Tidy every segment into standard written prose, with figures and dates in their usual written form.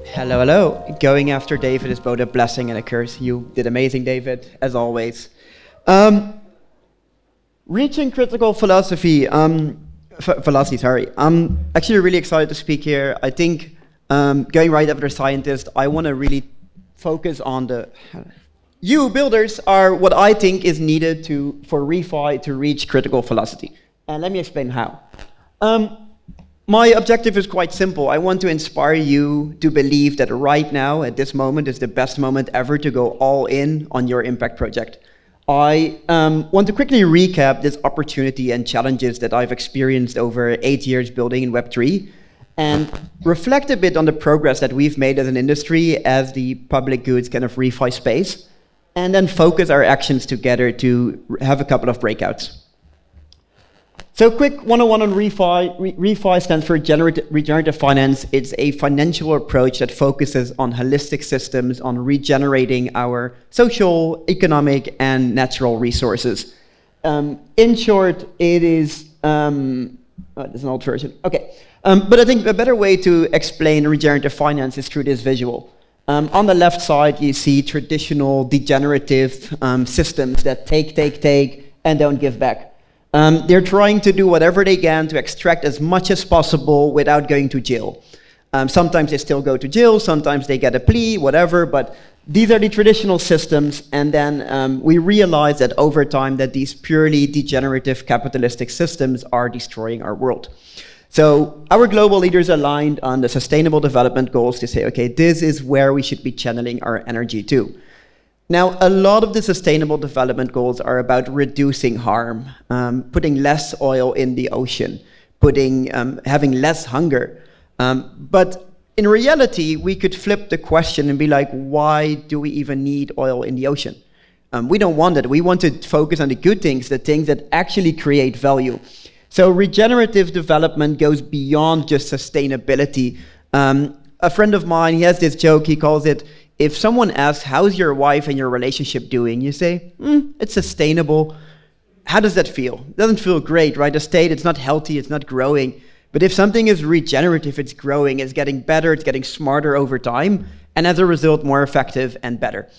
Hello, hello. Going after David is both a blessing and a curse. You did amazing, David, as always. Reaching critical velocity. Sorry. I'm actually really excited to speak here. I think going right after scientist, I want to really focus on you builders are what I think is needed for ReFi to reach critical velocity. And let me explain how. My objective is quite simple. I want to inspire you to believe that right now, at this moment, is the best moment ever to go all in on your impact project. I want to quickly recap this opportunity and challenges that I've experienced over 8 years building in Web3 and reflect a bit on the progress that we've made as an industry as the public goods kind of ReFi space, and then focus our actions together to have a couple of breakouts. So quick 101 on ReFi. ReFi stands for regenerative finance. It's a financial approach that focuses on holistic systems, on regenerating our social, economic, and natural resources. In short, it is, there's an old version. Okay, but I think a better way to explain regenerative finance is through this visual. On the left side, you see traditional degenerative systems that take, and don't give back. They're trying to do whatever they can to extract as much as possible without going to jail. Sometimes they still go to jail, sometimes they get a plea, whatever, but these are the traditional systems, and then we realize that over time that these purely degenerative capitalistic systems are destroying our world. So our global leaders aligned on the Sustainable Development Goals to say, okay, this is where we should be channeling our energy to. Now, a lot of the Sustainable Development Goals are about reducing harm, putting less oil in the ocean, having less hunger. But in reality, we could flip the question and be like, why do we even need oil in the ocean? We don't want it. We want to focus on the good things, the things that actually create value. So regenerative development goes beyond just sustainability. A friend of mine, he has this joke, he calls it, if someone asks, how's your wife and your relationship doing? You say, it's sustainable. How does that feel? It doesn't feel great, right? The state, it's not healthy, it's not growing. But if something is regenerative, it's growing, it's getting better, it's getting smarter over time, and as a result, more effective and better.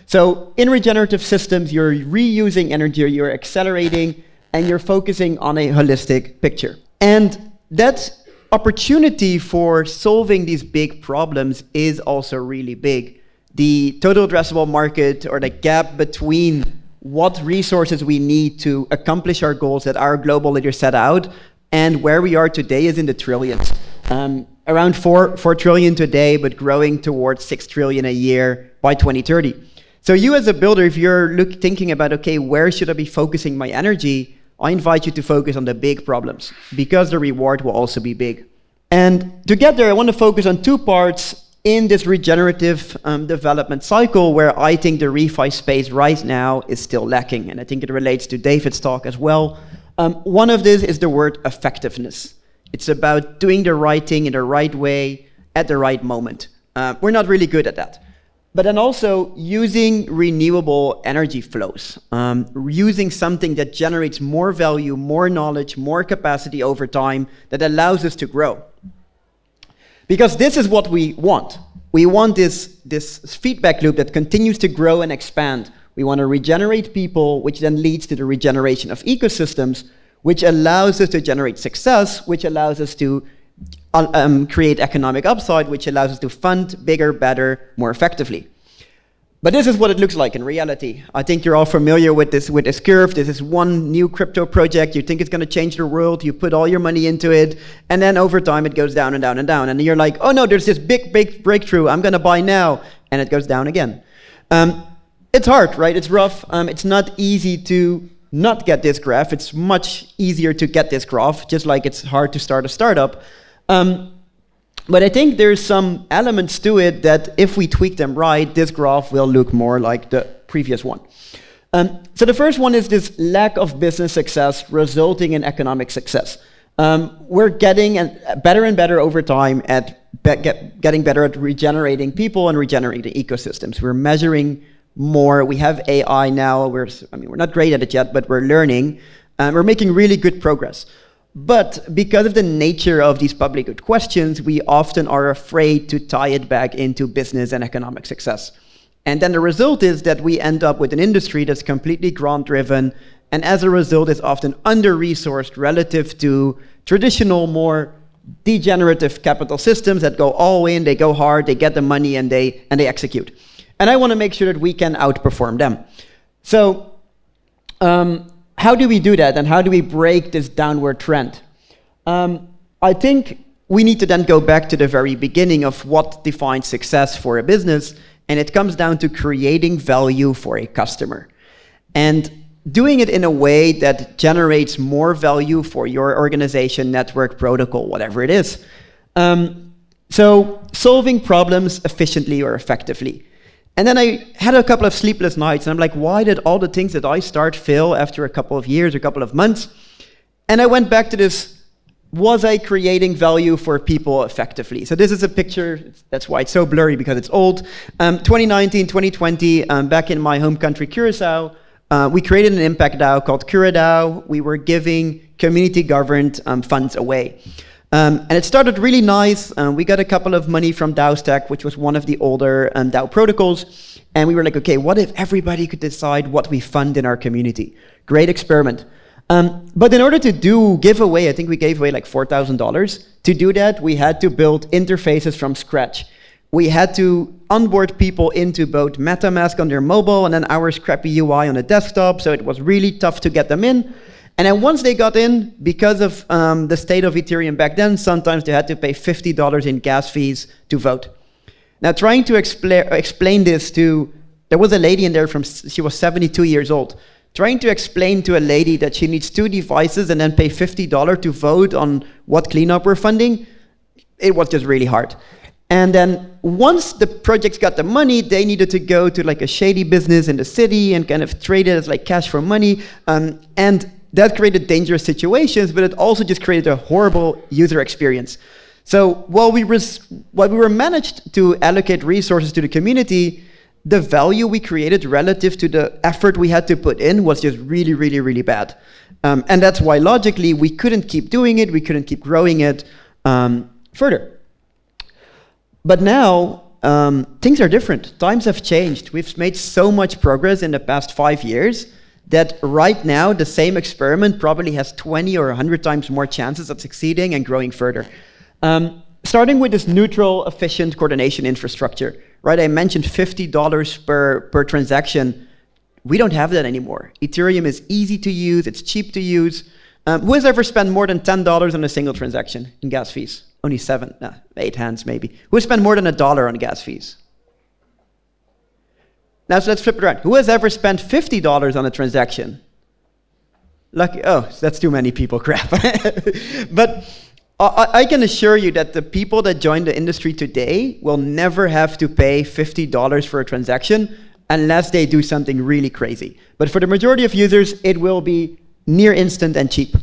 So in regenerative systems, you're reusing energy, you're accelerating, and you're focusing on a holistic picture. And that opportunity for solving these big problems is also really big. The total addressable market, or the gap between what resources we need to accomplish our goals that our global leaders set out and where we are today, is in the trillions. Around 4 trillion today, but growing towards 6 trillion a year by 2030. So you as a builder, if you're thinking about, okay, where should I be focusing my energy? I invite you to focus on the big problems, because the reward will also be big. And to get there, I want to focus on two parts in this regenerative development cycle, where I think the ReFi space right now is still lacking. And I think it relates to David's talk as well. One of this is the word effectiveness. It's about doing the right thing in the right way at the right moment. We're not really good at that. But then also using renewable energy flows, using something that generates more value, more knowledge, more capacity over time that allows us to grow. Because this is what we want. We want this feedback loop that continues to grow and expand. We want to regenerate people, which then leads to the regeneration of ecosystems, which allows us to generate success, which allows us to create economic upside, which allows us to fund bigger, better, more effectively. But this is what it looks like in reality. I think you're all familiar with this curve. This is one new crypto project. You think it's going to change the world. You put all your money into it. And then over time, it goes down and down and down. And you're like, oh no, there's this big breakthrough. I'm going to buy now. And it goes down again. It's hard, right? It's rough. It's not easy to not get this graph. It's much easier to get this graph, just like it's hard to start a startup. But I think there's some elements to it that if we tweak them right, this graph will look more like the previous one. So the first one is this lack of business success resulting in economic success. We're getting better and better over time at getting better at regenerating people and regenerating ecosystems. We're measuring more. We have AI now. We're not great at it yet, but we're learning. We're making really good progress. But because of the nature of these public good questions, we often are afraid to tie it back into business and economic success. And then the result is that we end up with an industry that's completely grant-driven, and as a result is often under-resourced relative to traditional, more degenerative capital systems that go all in, they go hard, they get the money, and they execute. And I want to make sure that we can outperform them. So how do we do that, and how do we break this downward trend? I think we need to then go back to the very beginning of what defines success for a business, and it comes down to creating value for a customer. And doing it in a way that generates more value for your organization, network, protocol, whatever it is. So solving problems efficiently or effectively. And then I had a couple of sleepless nights, and I'm like, why did all the things that I start fail after a couple of years, a couple of months? And I went back to this, was I creating value for people effectively? So this is a picture, that's why it's so blurry, because it's old. 2019, 2020, back in my home country, Curacao, we created an impact DAO called CuraDAO. We were giving community-governed funds away. And it started really nice. We got a couple of money from DAOstack, which was one of the older DAO protocols. And we were like, okay, what if everybody could decide what we fund in our community? Great experiment. But in order to give away, I think we gave away like $4,000. To do that, we had to build interfaces from scratch. We had to onboard people into both MetaMask on their mobile and then our scrappy UI on a desktop, so it was really tough to get them in. And then once they got in, because of the state of Ethereum back then, sometimes they had to pay $50 in gas fees to vote. Now, trying to explain this to, there was a lady in there she was 72 years old, trying to explain to a lady that she needs 2 devices and then pay $50 to vote on what cleanup we're funding, it was just really hard. And then once the projects got the money, they needed to go to like a shady business in the city and kind of trade it as like cash for money. And that created dangerous situations, but it also just created a horrible user experience. So while we were managed to allocate resources to the community, the value we created relative to the effort we had to put in was just really, really, really bad. And that's why logically we couldn't keep doing it, we couldn't keep growing it further. But now, things are different. Times have changed. We've made so much progress in the past 5 years that right now the same experiment probably has 20 or 100 times more chances of succeeding and growing further. Starting with this neutral, efficient coordination infrastructure, right? I mentioned $50 per transaction. We don't have that anymore. Ethereum is easy to use, it's cheap to use. Who has ever spent more than $10 on a single transaction in gas fees? Only 8 hands maybe. Who has spent more than $1 on gas fees? Now so let's flip it around. Who has ever spent $50 on a transaction? Lucky, oh, that's too many people, crap. But I can assure you that the people that join the industry today will never have to pay $50 for a transaction unless they do something really crazy. But for the majority of users, it will be near instant and cheap.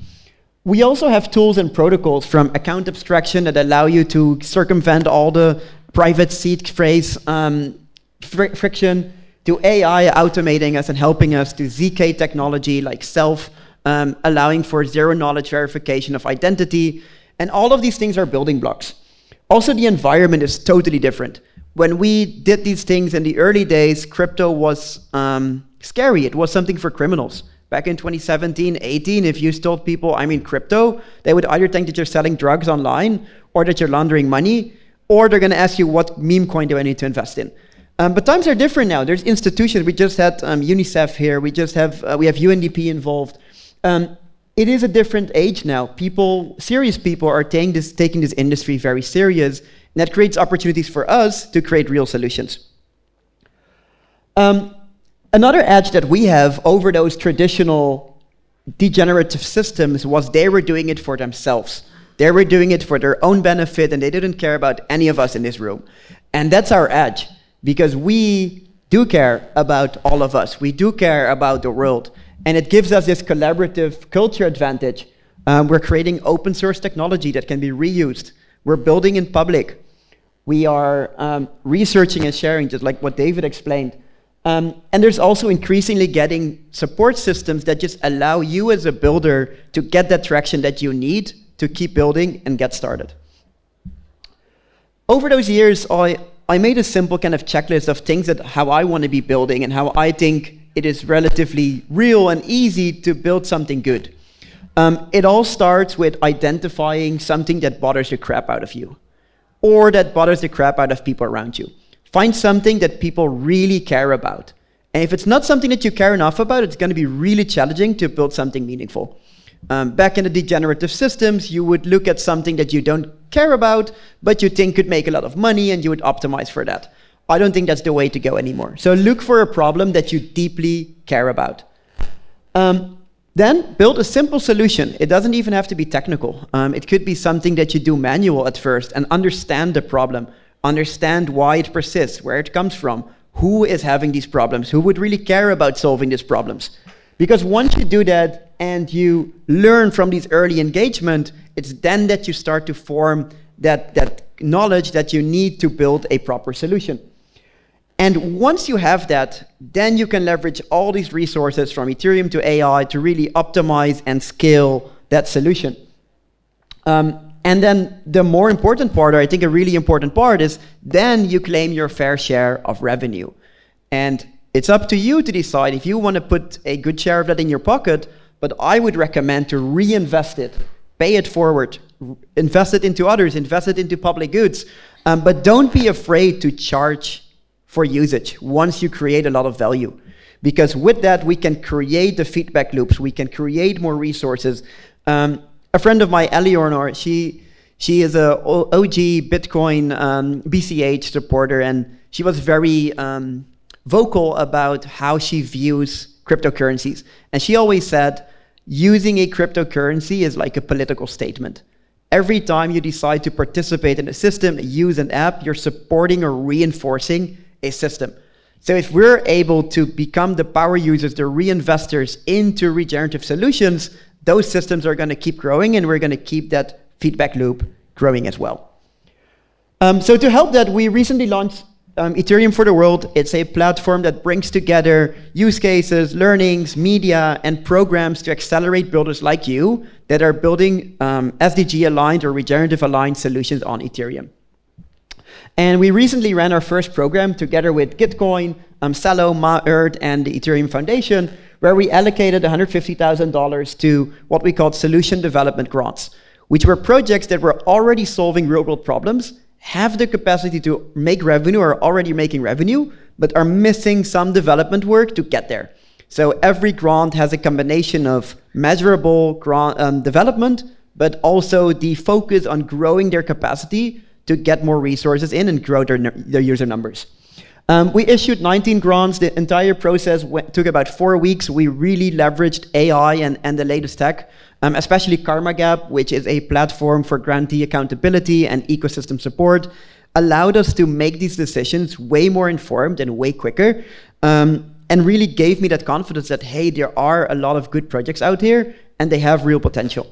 We also have tools and protocols from account abstraction that allow you to circumvent all the private seed phrase friction, to AI automating us and helping us, to ZK technology like self, allowing for zero-knowledge verification of identity. And all of these things are building blocks. Also, the environment is totally different. When we did these things in the early days, crypto was scary. It was something for criminals. Back in 2017, 18, if you told people, I'm in crypto, they would either think that you're selling drugs online, or that you're laundering money, or they're going to ask you what meme coin do I need to invest in. But times are different now. There's institutions. We just had UNICEF here. We have UNDP involved. It is a different age now. Serious people are taking this industry very serious, and that creates opportunities for us to create real solutions. Another edge that we have over those traditional degenerative systems was they were doing it for themselves. They were doing it for their own benefit, and they didn't care about any of us in this room. And that's our edge, because we do care about all of us. We do care about the world. And it gives us this collaborative culture advantage. We're creating open source technology that can be reused. We're building in public. We are researching and sharing, just like what David explained. And there's also increasingly getting support systems that just allow you as a builder to get that traction that you need to keep building and get started. Over those years, I made a simple kind of checklist of things that how I want to be building and how I think it is relatively real and easy to build something good. It all starts with identifying something that bothers the crap out of you, or that bothers the crap out of people around you. Find something that people really care about. And if it's not something that you care enough about, it's going to be really challenging to build something meaningful. Back in the degenerative systems, you would look at something that you don't care about, but you think could make a lot of money, and you would optimize for that. I don't think that's the way to go anymore. So look for a problem that you deeply care about. Then build a simple solution. It doesn't even have to be technical. It could be something that you do manual at first and understand the problem, understand why it persists, where it comes from, who is having these problems, who would really care about solving these problems. Because once you do that and you learn from these early engagement, it's then that you start to form that knowledge that you need to build a proper solution. And once you have that, then you can leverage all these resources from Ethereum to AI to really optimize and scale that solution. And then the more important part, or I think a really important part, is then you claim your fair share of revenue. And it's up to you to decide if you want to put a good share of that in your pocket, but I would recommend to reinvest it, pay it forward, invest it into others, invest it into public goods. But don't be afraid to charge for usage once you create a lot of value. Because with that, we can create the feedback loops, we can create more resources. A friend of mine, Eleonor, she is a OG Bitcoin BCH supporter, and she was very vocal about how she views cryptocurrencies. And she always said, using a cryptocurrency is like a political statement. Every time you decide to participate in a system, use an app, you're supporting or reinforcing a system. So if we're able to become the power users, the reinvestors into regenerative solutions, those systems are going to keep growing, and we're going to keep that feedback loop growing as well. So to help that, we recently launched Ethereum for the World. It's a platform that brings together use cases, learnings, media, and programs to accelerate builders like you that are building SDG-aligned or regenerative-aligned solutions on Ethereum. And we recently ran our first program together with Gitcoin, Celo, Ma-Earth, and the Ethereum Foundation, where we allocated $150,000 to what we called solution development grants, which were projects that were already solving real-world problems, have the capacity to make revenue or are already making revenue, but are missing some development work to get there. So every grant has a combination of measurable grant, development, but also the focus on growing their capacity to get more resources in and grow their user numbers. We issued 19 grants. The entire process took about 4 weeks. We really leveraged AI and the latest tech, especially Karma Gap, which is a platform for grantee accountability and ecosystem support, allowed us to make these decisions way more informed and way quicker, and really gave me that confidence that, hey, there are a lot of good projects out here and they have real potential.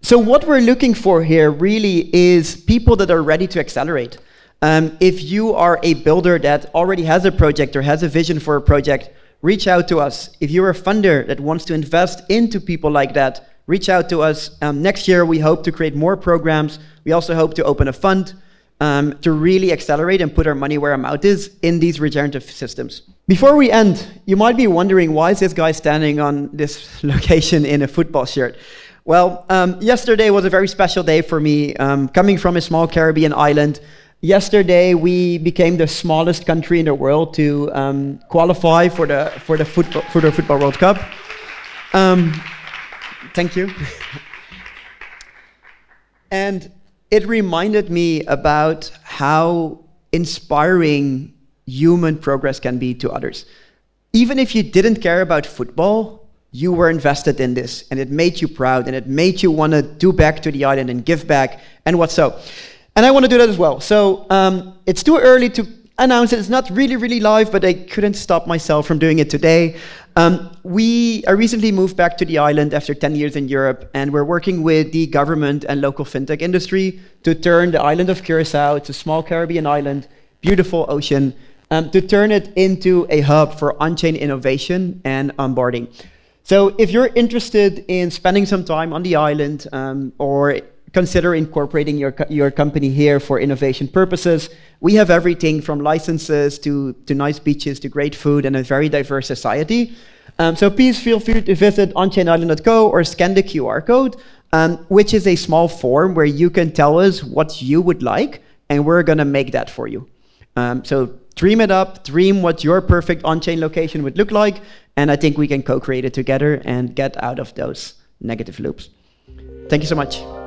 So what we're looking for here really is people that are ready to accelerate. If you are a builder that already has a project or has a vision for a project, reach out to us. If you're a funder that wants to invest into people like that, reach out to us. Next year, we hope to create more programs. We also hope to open a fund to really accelerate and put our money where our mouth is in these regenerative systems. Before we end, you might be wondering, why is this guy standing on this location in a football shirt? Well, yesterday was a very special day for me. Coming from a small Caribbean island, yesterday we became the smallest country in the world to qualify for the Football World Cup. Thank you. And it reminded me about how inspiring human progress can be to others. Even if you didn't care about football, you were invested in this, and it made you proud, and it made you want to do back to the island and give back, and what so. And I want to do that as well. So it's too early to announce it. It's not really live, but I couldn't stop myself from doing it today. I recently moved back to the island after 10 years in Europe, and we're working with the government and local fintech industry to turn the island of Curacao, it's a small Caribbean island, beautiful ocean, to turn it into a hub for on-chain innovation and onboarding. So if you're interested in spending some time on the island or consider incorporating your company here for innovation purposes, we have everything from licenses to nice beaches to great food and a very diverse society. So please feel free to visit onchainisland.co or scan the QR code, which is a small form where you can tell us what you would like, and we're going to make that for you. So dream it up, dream what your perfect on-chain location would look like, and I think we can co-create it together and get out of those negative loops. Thank you so much.